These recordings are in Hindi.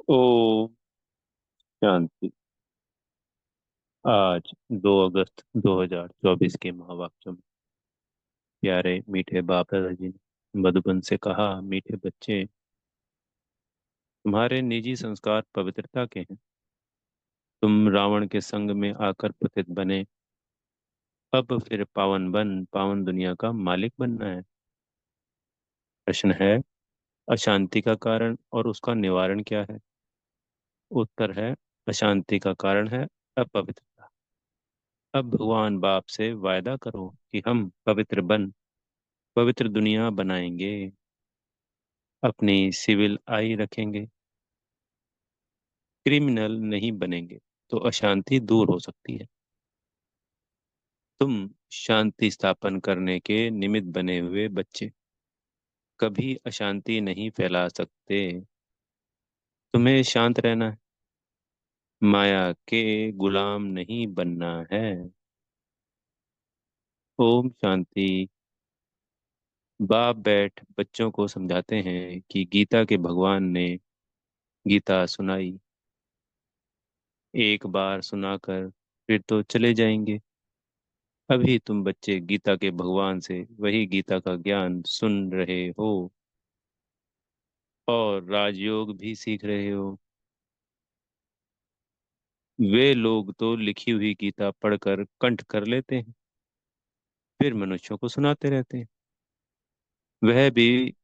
ओ शांति। आज 2 अगस्त 2024 के महावाक्यों में प्यारे मीठे बाप दादाजी ने मधुबन से कहा, मीठे बच्चे, तुम्हारे निजी संस्कार पवित्रता के हैं। तुम रावण के संग में आकर पतित बने, अब फिर पावन दुनिया का मालिक बनना है। प्रश्न है, अशांति का कारण और उसका निवारण क्या है? उत्तर है, अशांति का कारण है अपवित्रता। अब भगवान बाप से वायदा करो कि हम पवित्र दुनिया बनाएंगे, अपनी सिविल आई रखेंगे, क्रिमिनल नहीं बनेंगे, तो अशांति दूर हो सकती है। तुम शांति स्थापन करने के निमित्त बने हुए बच्चे कभी अशांति नहीं फैला सकते। तुम्हें शांत रहना है, माया के गुलाम नहीं बनना है। ओम शांति। बाप बैठ बच्चों को समझाते हैं कि गीता के भगवान ने गीता सुनाई, एक बार सुनाकर फिर तो चले जाएंगे। अभी तुम बच्चे गीता के भगवान से वही गीता का ज्ञान सुन रहे हो और राजयोग भी सीख रहे हो। वे लोग तो लिखी हुई गीता पढ़कर कंठ कर लेते हैं, फिर मनुष्यों को सुनाते रहते हैं। वह भी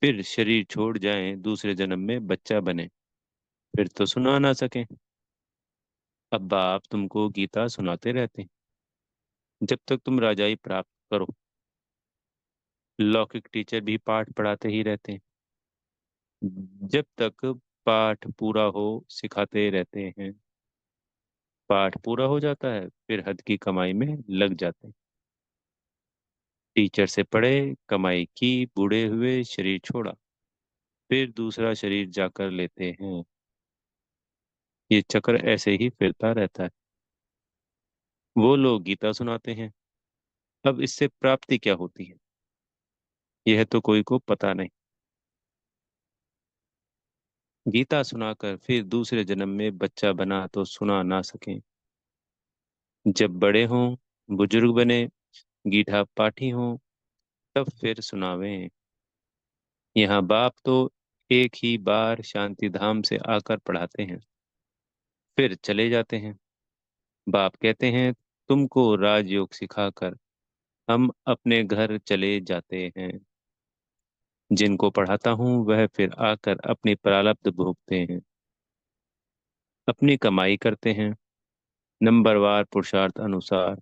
फिर शरीर छोड़ जाएं, दूसरे जन्म में बच्चा बने, फिर तो सुना ना सके। अब बाप तुमको गीता सुनाते रहते हैं जब तक तुम राजाई प्राप्त करो। लौकिक टीचर भी पाठ पढ़ाते ही रहते हैं, जब तक पाठ पूरा हो सिखाते रहते हैं। पाठ पूरा हो जाता है फिर हद की कमाई में लग जाते हैं। टीचर से पढ़े, कमाई की, बूढ़े हुए, शरीर छोड़ा, फिर दूसरा शरीर जाकर लेते हैं। ये चक्र ऐसे ही फिरता रहता है। वो लोग गीता सुनाते हैं, अब इससे प्राप्ति क्या होती है यह तो कोई को पता नहीं। गीता सुनाकर फिर दूसरे जन्म में बच्चा बना तो सुना ना सके। जब बड़े हों, बुजुर्ग बने, गीठा पाठी हों, तब फिर सुनावें। यहाँ बाप तो एक ही बार शांति धाम से आकर पढ़ाते हैं, फिर चले जाते हैं। बाप कहते हैं, तुमको राजयोग सिखाकर हम अपने घर चले जाते हैं। जिनको पढ़ाता हूँ वह फिर आकर अपनी प्रारब्ध भोगते हैं, अपनी कमाई करते हैं, नंबरवार पुरुषार्थ अनुसार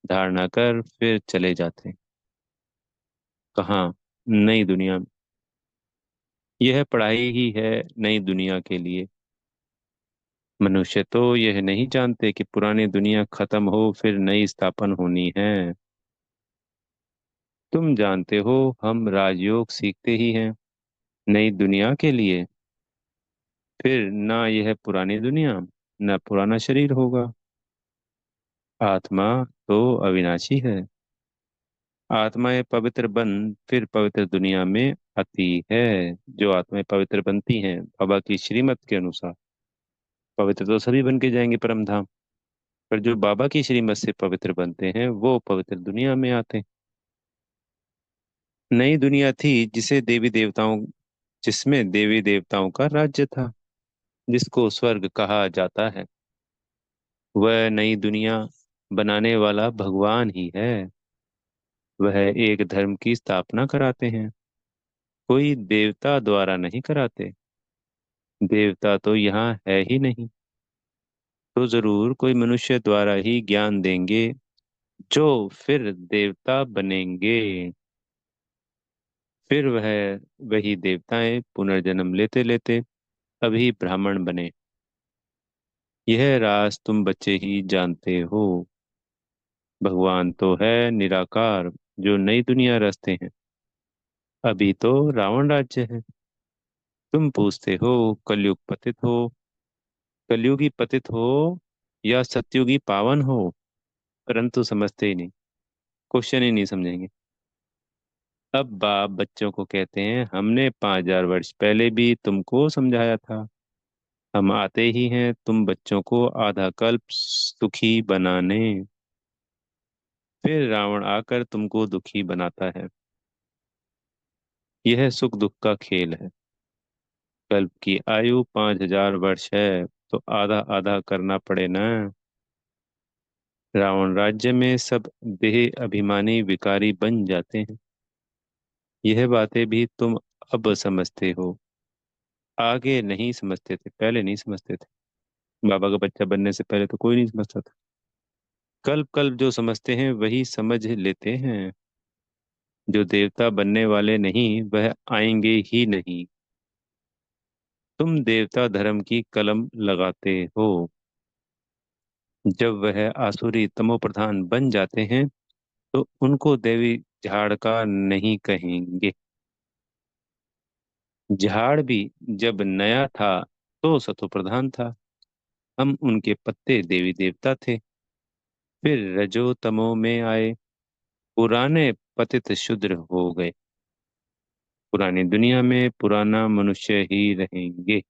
धारणा कर फिर चले जाते हैं। कहाँ? नई दुनिया में। यह पढ़ाई ही है नई दुनिया के लिए। मनुष्य तो यह नहीं जानते कि पुरानी दुनिया खत्म हो फिर नई स्थापन होनी है। तुम जानते हो हम राजयोग सीखते ही हैं नई दुनिया के लिए। फिर ना यह पुरानी दुनिया, ना पुराना शरीर होगा। आत्मा तो अविनाशी है। आत्माएं पवित्र बन फिर पवित्र दुनिया में आती है। जो आत्माएं पवित्र बनती हैं बाबा की श्रीमत के अनुसार, पवित्र तो सभी बन के जाएंगे परम धाम। पर जो बाबा की श्रीमत से पवित्र बनते हैं वो पवित्र दुनिया में आते हैं। नई दुनिया थी जिसमें देवी देवताओं का राज्य था, जिसको स्वर्ग कहा जाता है। वह नई दुनिया बनाने वाला भगवान ही है। वह एक धर्म की स्थापना कराते हैं, कोई देवता द्वारा नहीं कराते। देवता तो यहाँ है ही नहीं, तो जरूर कोई मनुष्य द्वारा ही ज्ञान देंगे, जो फिर देवता बनेंगे। फिर वही देवताएं पुनर्जन्म लेते लेते अभी ब्राह्मण बने। यह राज तुम बच्चे ही जानते हो। भगवान तो है निराकार, जो नई दुनिया रचते हैं। अभी तो रावण राज्य है। तुम पूछते हो कलयुग पतित हो, कलयुगी पतित हो या सतयुगी पावन हो, परंतु समझते ही नहीं, क्वेश्चन ही नहीं समझेंगे। अब बाप बच्चों को कहते हैं, हमने 5,000 वर्ष पहले भी तुमको समझाया था। हम आते ही हैं तुम बच्चों को आधा कल्प सुखी बनाने। फिर रावण आकर तुमको दुखी बनाता है। यह सुख दुख का खेल है। कल्प की आयु 5,000 वर्ष है, तो आधा आधा करना पड़े ना। रावण राज्य में सब देह अभिमानी विकारी बन जाते हैं। यह बातें भी तुम अब समझते हो, आगे नहीं समझते थे, पहले नहीं समझते थे। बाबा का बच्चा बनने से पहले तो कोई नहीं समझता था। कल्प कल्प जो समझते हैं वही समझ लेते हैं। जो देवता बनने वाले नहीं वह आएंगे ही नहीं। तुम देवता धर्म की कलम लगाते हो। जब वह आसुरी तमोप्रधान बन जाते हैं तो उनको देवी झाड़ का नहीं कहेंगे। झाड़ भी जब नया था तो सतोप्रधान था। हम उनके पत्ते देवी देवता थे। फिर रजो तमो में आए, पुराने पतित शूद्र हो गए। पुरानी दुनिया में पुराना मनुष्य ही रहेंगे।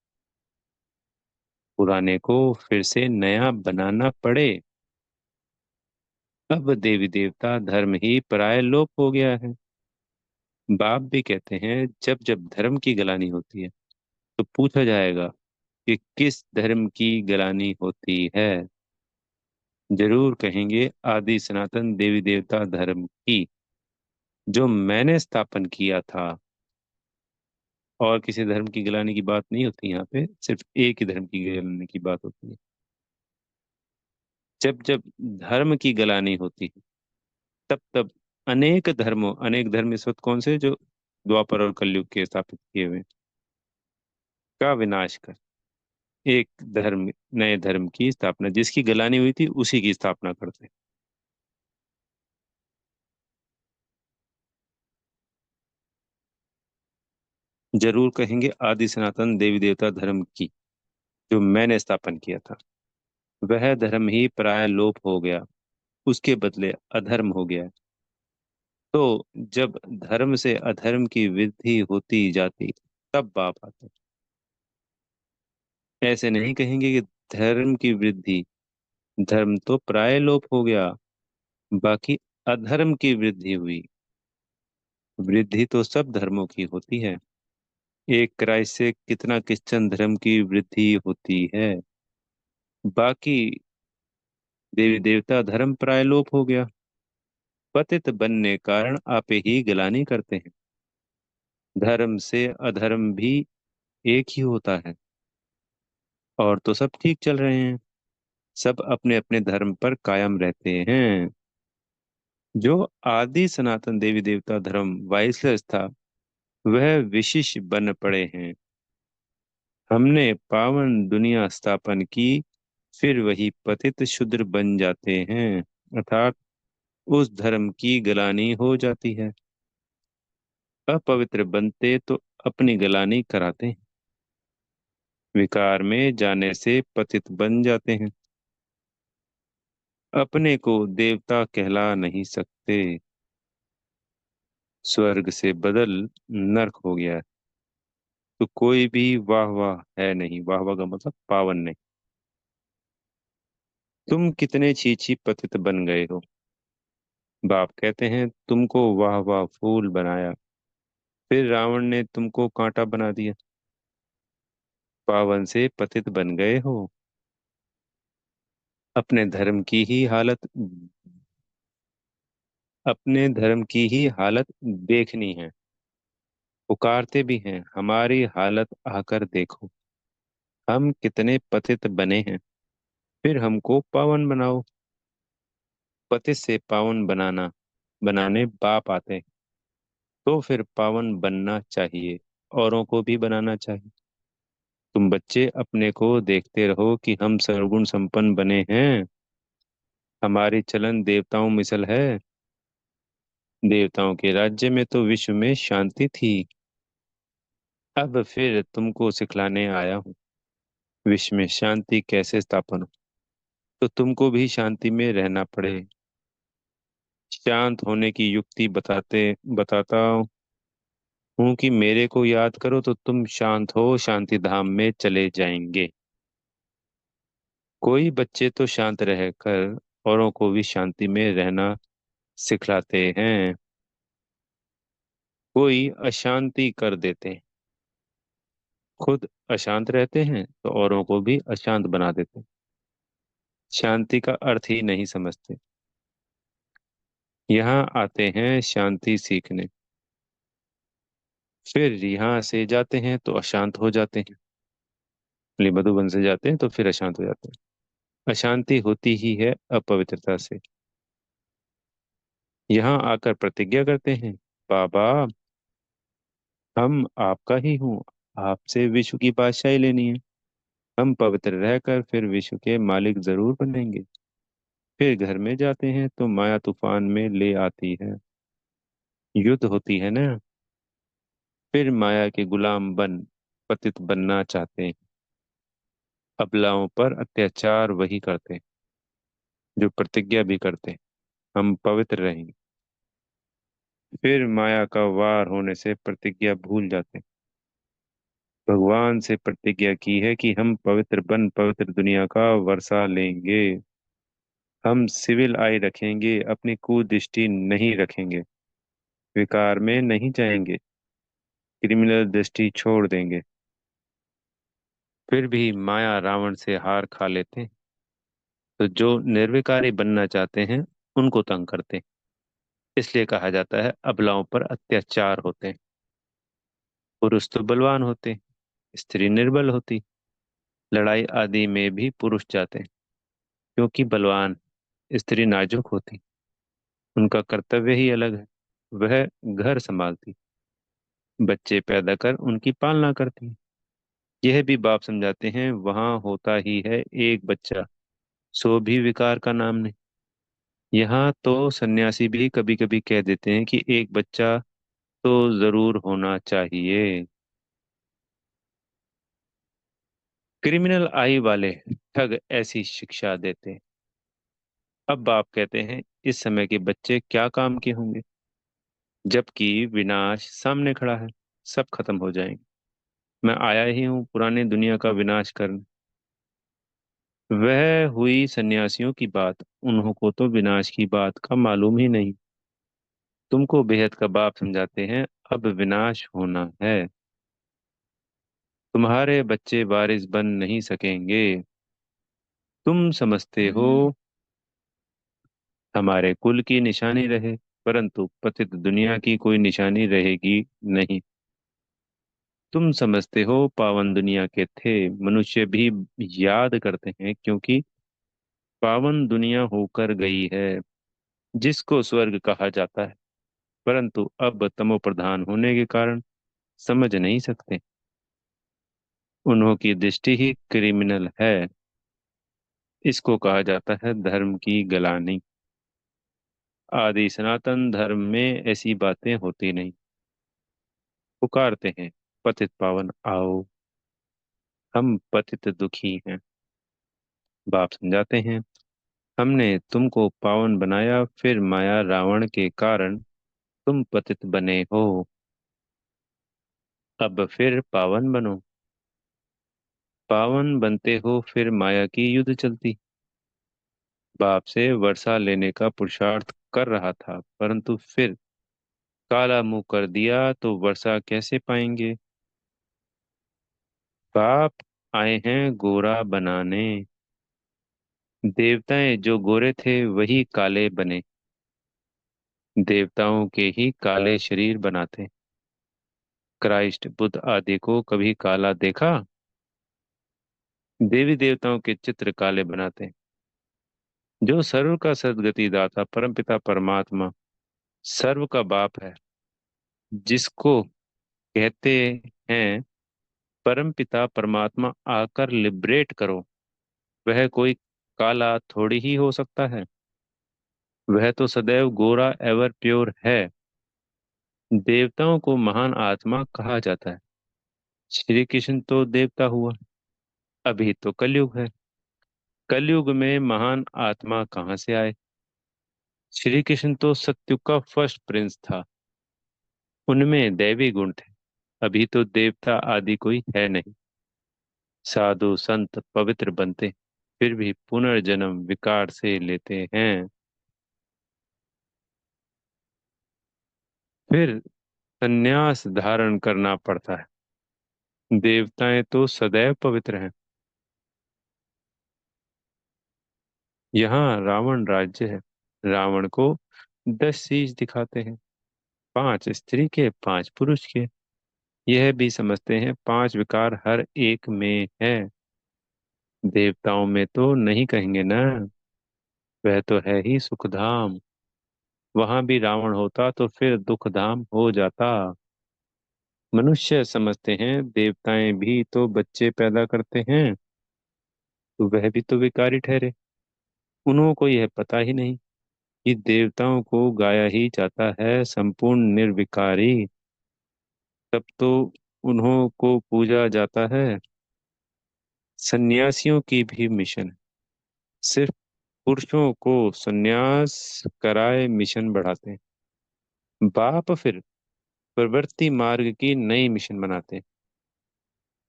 पुराने को फिर से नया बनाना पड़े। अब देवी देवता धर्म ही पराय लोप हो गया है। बाप भी कहते हैं, जब जब धर्म की गलानी होती है तो पूछा जाएगा कि किस धर्म की गलानी होती है। जरूर कहेंगे आदि सनातन देवी देवता धर्म की, जो मैंने स्थापन किया था। और किसी धर्म की गिलानी की बात नहीं होती, यहाँ पे सिर्फ एक ही धर्म की गिलानी की बात होती है। जब जब धर्म की गलानी होती है तब तब अनेक धर्म इस वक्त कौन से, जो द्वापर और कलयुग के स्थापित किए हुए, का विनाश कर एक धर्म, नए धर्म की स्थापना, जिसकी गलानी हुई थी उसी की स्थापना करते। जरूर कहेंगे आदि सनातन देवी देवता धर्म की, जो मैंने स्थापन किया था। वह धर्म ही पराया लोप हो गया, उसके बदले अधर्म हो गया। तो जब धर्म से अधर्म की वृद्धि होती जाती तब पाप आते। ऐसे नहीं कहेंगे कि धर्म की वृद्धि, धर्म तो प्राय लोप हो गया, बाकी अधर्म की वृद्धि हुई। वृद्धि तो सब धर्मों की होती है। एक क्राइस्ट से कितना क्रिश्चियन धर्म की वृद्धि होती है। बाकी देवी देवता धर्म प्राय लोप हो गया। पतित बनने कारण आपे ही गिलानी करते हैं। धर्म से अधर्म भी एक ही होता है। और तो सब ठीक चल रहे हैं, सब अपने अपने धर्म पर कायम रहते हैं। जो आदि सनातन देवी देवता धर्म वाइसलेस था वह विशिष्ट बन पड़े हैं। हमने पावन दुनिया स्थापन की, फिर वही पतित शूद्र बन जाते हैं, अर्थात उस धर्म की गलानी हो जाती है। अपवित्र बनते तो अपनी गलानी कराते हैं। विकार में जाने से पतित बन जाते हैं। अपने को देवता कहला नहीं सकते। स्वर्ग से बदल नरक हो गया है। तो कोई भी वाह वाह है नहीं, वाह वाह का मतलब पावन नहीं। तुम कितने छी पतित बन गए हो। बाप कहते हैं, तुमको वाह वाह फूल बनाया, फिर रावण ने तुमको कांटा बना दिया। पावन से पतित बन गए हो। अपने धर्म की ही हालत, अपने धर्म की ही हालत देखनी है। पुकारते भी हैं, हमारी हालत आकर देखो। हम कितने पतित बने हैं, फिर हमको पावन बनाओ। पतित से पावन बनाने बाप आते हैं। तो फिर पावन बनना चाहिए, औरों को भी बनाना चाहिए। तुम बच्चे अपने को देखते रहो कि हम सर्वगुण संपन्न बने हैं। हमारी चलन देवताओं मिसल है। देवताओं के राज्य में तो विश्व में शांति थी। अब फिर तुमको सिखलाने आया हूँ, विश्व में शांति कैसे स्थापन हो। तो तुमको भी शांति में रहना पड़े। शांत होने की युक्ति बताता हूँ कि मेरे को याद करो तो तुम शांत हो शांति धाम में चले जाएंगे। कोई बच्चे तो शांत रहकर औरों को भी शांति में रहना सिखलाते हैं। कोई अशांति कर देते हैं, खुद अशांत रहते हैं तो औरों को भी अशांत बना देते हैं। शांति का अर्थ ही नहीं समझते। यहाँ आते हैं शांति सीखने, फिर यहाँ से जाते हैं तो अशांत हो जाते हैं। मधुबन से जाते हैं तो फिर अशांत हो जाते हैं। अशांति होती ही है अपवित्रता से। यहाँ आकर प्रतिज्ञा करते हैं, बाबा हम आपका ही हूँ, आपसे विश्व की बादशाही लेनी है। हम पवित्र रहकर फिर विश्व के मालिक जरूर बनेंगे। फिर घर में जाते हैं तो माया तूफान में ले आती है, युद्ध होती है ना। फिर माया के गुलाम बन पतित बनना चाहते हैं। अबलाओं पर अत्याचार वही करते हैं जो प्रतिज्ञा भी करते हैं, हम पवित्र रहेंगे। फिर माया का वार होने से प्रतिज्ञा भूल जाते हैं। भगवान से प्रतिज्ञा की है कि हम पवित्र बन पवित्र दुनिया का वर्षा लेंगे। हम सिविल आई रखेंगे, अपनी कुदृष्टि नहीं रखेंगे, विकार में नहीं जाएंगे, क्रिमिनल दृष्टि छोड़ देंगे। फिर भी माया रावण से हार खा लेते हैं, तो जो निर्विकारी बनना चाहते हैं उनको तंग करते हैं। इसलिए कहा जाता है अबलाओं पर अत्याचार होते हैं। पुरुष तो बलवान होते हैं, स्त्री निर्बल होती। लड़ाई आदि में भी पुरुष जाते हैं, क्योंकि बलवान स्त्री नाजुक होती। उनका कर्तव्य ही अलग है। वह घर संभालती, बच्चे पैदा कर उनकी पालना करती। यह भी बाप समझाते हैं, वहां होता ही है एक बच्चा, सो भी विकार का नाम नहीं। यहाँ तो सन्यासी भी कभी कभी कह देते हैं कि एक बच्चा तो जरूर होना चाहिए। क्रिमिनल आई वाले ठग ऐसी शिक्षा देते हैं। अब बाप कहते हैं, इस समय के बच्चे क्या काम के होंगे, जबकि विनाश सामने खड़ा है। सब खत्म हो जाएंगे। मैं आया ही हूँ पुरानी दुनिया का विनाश करने। वह हुई सन्यासियों की बात, उन्हों को तो विनाश की बात का मालूम ही नहीं। तुमको बेहद का बाप समझाते हैं, अब विनाश होना है। तुम्हारे बच्चे वारिस बन नहीं सकेंगे। तुम समझते हो हमारे कुल की निशानी रहे, परंतु पतित दुनिया की कोई निशानी रहेगी नहीं। तुम समझते हो पावन दुनिया के थे, मनुष्य भी याद करते हैं, क्योंकि पावन दुनिया होकर गई है, जिसको स्वर्ग कहा जाता है। परंतु अब तमो प्रधान होने के कारण समझ नहीं सकते। उन्हों की दृष्टि ही क्रिमिनल है। इसको कहा जाता है धर्म की गलानी। आदि सनातन धर्म में ऐसी बातें होती नहीं। पुकारते हैं, पतित पावन आओ, हम पतित दुखी हैं। बाप समझाते हैं, हमने तुमको पावन बनाया, फिर माया रावण के कारण तुम पतित बने हो। अब फिर पावन बनो। पावन बनते हो फिर माया की युद्ध चलती। बाप से वर्षा लेने का पुरुषार्थ कर रहा था, परंतु फिर काला मुंह कर दिया तो वर्षा कैसे पाएंगे। बाप आए हैं गोरा बनाने। देवताएं जो गोरे थे वही काले बने। देवताओं के ही काले शरीर बनाते। क्राइस्ट बुद्ध आदि को कभी काला देखा। देवी देवताओं के चित्र काले बनाते। जो सर्व का सद्गति दाता परमपिता परमात्मा सर्व का बाप है, जिसको कहते हैं परमपिता परमात्मा आकर लिबरेट करो, वह कोई काला थोड़ी ही हो सकता है। वह तो सदैव गोरा एवर प्योर है। देवताओं को महान आत्मा कहा जाता है। श्री कृष्ण तो देवता हुआ। अभी तो कलयुग है। कलयुग में महान आत्मा कहाँ से आए। श्री कृष्ण तो सत्युग का फर्स्ट प्रिंस था। उनमें दैवी गुण थे। अभी तो देवता आदि कोई है नहीं। साधु संत पवित्र बनते, फिर भी पुनर्जन्म विकार से लेते हैं। फिर संन्यास धारण करना पड़ता है। देवताएं तो सदैव पवित्र हैं। यहाँ रावण राज्य है। रावण को 10 शीश दिखाते हैं, 5 स्त्री के 5 पुरुष के। यह भी समझते हैं 5 विकार हर एक में है। देवताओं में तो नहीं कहेंगे ना, वह तो है ही सुखधाम। वहां भी रावण होता तो फिर दुखधाम हो जाता। मनुष्य समझते हैं देवताएं भी तो बच्चे पैदा करते हैं, तो वह भी तो विकारी ठहरे। उन्हों को यह पता ही नहीं कि देवताओं को गाया ही जाता है संपूर्ण निर्विकारी। तब तो उन्हों को पूजा जाता है। सन्यासियों की भी मिशन है। सिर्फ पुरुषों को सन्यास कराए मिशन बढ़ाते हैं। बाप फिर प्रवृत्ति मार्ग की नई मिशन बनाते हैं।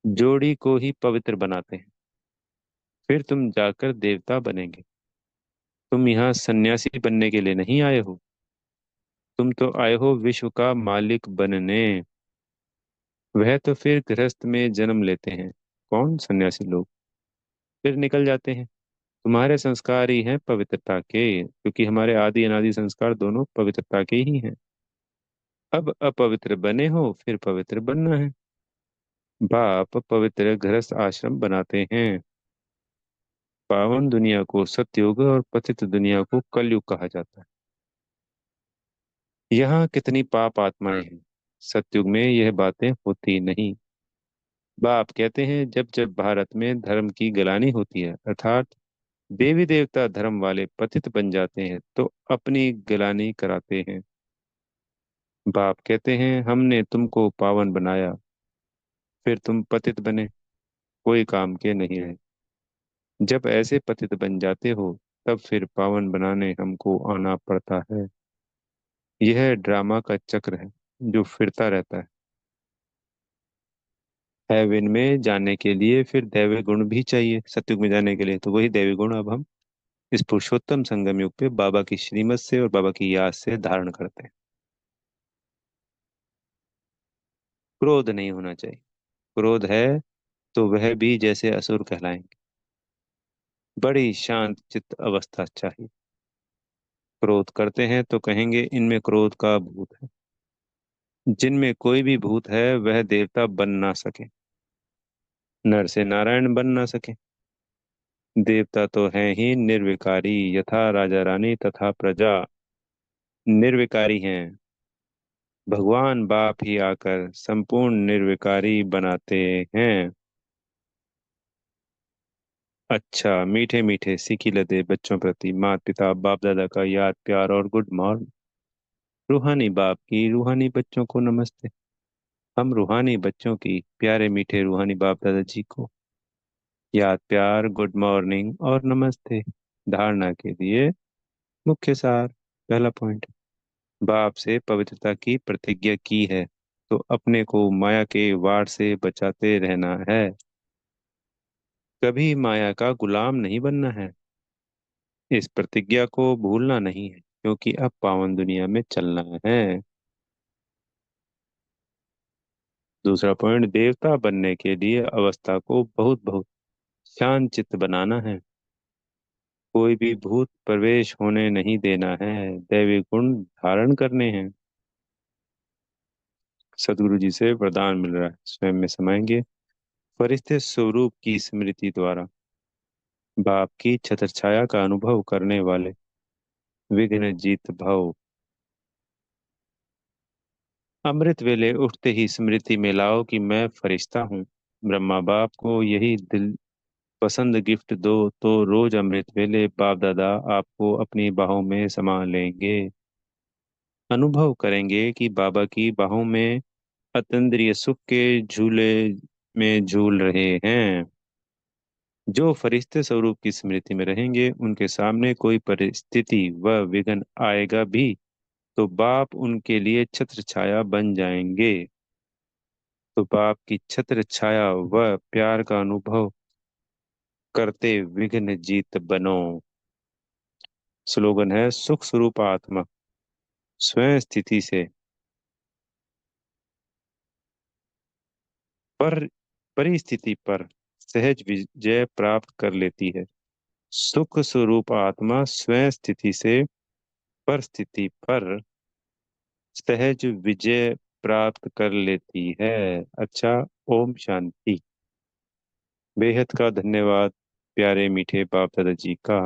जोड़ी को ही पवित्र बनाते हैं। फिर तुम जाकर देवता बनेंगे। तुम यहाँ सन्यासी बनने के लिए नहीं आए हो। तुम तो आए हो विश्व का मालिक बनने। वह तो फिर गृहस्थ में जन्म लेते हैं। कौन? सन्यासी लोग। फिर निकल जाते हैं। तुम्हारे संस्कार ही हैं पवित्रता के, क्योंकि हमारे आदि अनादि संस्कार दोनों पवित्रता के ही हैं। अब अपवित्र बने हो, फिर पवित्र बनना है। बाप पवित्र गृहस्थ आश्रम बनाते हैं। पावन दुनिया को सतयुग और पतित दुनिया को कलयुग कहा जाता है। यहाँ कितनी पाप आत्माएं हैं। सतयुग में यह बातें होती नहीं। बाप कहते हैं जब जब भारत में धर्म की गलानी होती है, अर्थात देवी देवता धर्म वाले पतित बन जाते हैं, तो अपनी गलानी कराते हैं। बाप कहते हैं हमने तुमको पावन बनाया, फिर तुम पतित बने, कोई काम के नहीं रहे। जब ऐसे पतित बन जाते हो, तब फिर पावन बनाने हमको आना पड़ता है। यह ड्रामा का चक्र है जो फिरता रहता है। हेवन में जाने के लिए फिर दैवी गुण भी चाहिए। सतयुग में जाने के लिए तो वही दैवी गुण अब हम इस पुरुषोत्तम संगम युग पे बाबा की श्रीमत से और बाबा की याद से धारण करते हैं। क्रोध नहीं होना चाहिए। क्रोध है तो वह भी जैसे असुर कहलाएंगे। बड़ी शांत चित्त अवस्था चाहिए। क्रोध करते हैं तो कहेंगे इनमें क्रोध का भूत है। जिनमें कोई भी भूत है वह देवता बन ना सके, नर से नारायण बन ना सके। देवता तो हैं ही निर्विकारी, यथा राजा रानी तथा प्रजा निर्विकारी हैं। भगवान बाप ही आकर संपूर्ण निर्विकारी बनाते हैं। अच्छा, मीठे मीठे सीखी लदे बच्चों प्रति माता पिता बाप दादा का याद प्यार और गुड मॉर्निंग। रूहानी बाप की रूहानी बच्चों को नमस्ते। हम रूहानी बच्चों की प्यारे मीठे रूहानी बाप दादाजी को याद प्यार गुड मॉर्निंग और नमस्ते। धारणा के लिए मुख्य सार। पहला पॉइंट, बाप से पवित्रता की प्रतिज्ञा की है, तो अपने को माया के वार से बचाते रहना है। कभी माया का गुलाम नहीं बनना है। इस प्रतिज्ञा को भूलना नहीं है, क्योंकि अब पावन दुनिया में चलना है। दूसरा पॉइंट, देवता बनने के लिए अवस्था को बहुत बहुत शांत चित्त बनाना है। कोई भी भूत प्रवेश होने नहीं देना है। दैवी गुण धारण करने हैं। सदगुरु जी से वरदान मिल रहा है, स्वयं में समाएंगे। फरिश्ते स्वरूप की स्मृति द्वारा बाप की छत्रछाया का अनुभव करने वाले विघ्न जीत भव। अमृत वेले उठते ही स्मृति में लाओ कि मैं फरिश्ता हूँ। ब्रह्मा बाप को यही दिल पसंद गिफ्ट दो, तो रोज अमृत वेले बाप दादा आपको अपनी बाहों में समा लेंगे। अनुभव करेंगे कि बाबा की बाहों में अतीन्द्रिय सुख के झूले में झूल रहे हैं। जो फरिश्ते स्वरूप की स्मृति में रहेंगे, उनके सामने कोई परिस्थिति व विघ्न आएगा भी तो बाप उनके लिए छत्र छाया बन जाएंगे। तो बाप की छत्र छाया व प्यार का अनुभव करते विघ्न जीत बनो। स्लोगन है, सुख स्वरूप आत्मा स्वयं स्थिति से पर परिस्थिति पर सहज विजय प्राप्त कर लेती है। सुख स्वरूप आत्मा स्वयं स्थिति से परिस्थिति पर सहज विजय प्राप्त कर लेती है। अच्छा। ओम शांति। बेहद का धन्यवाद प्यारे मीठे बाप दादा जी का।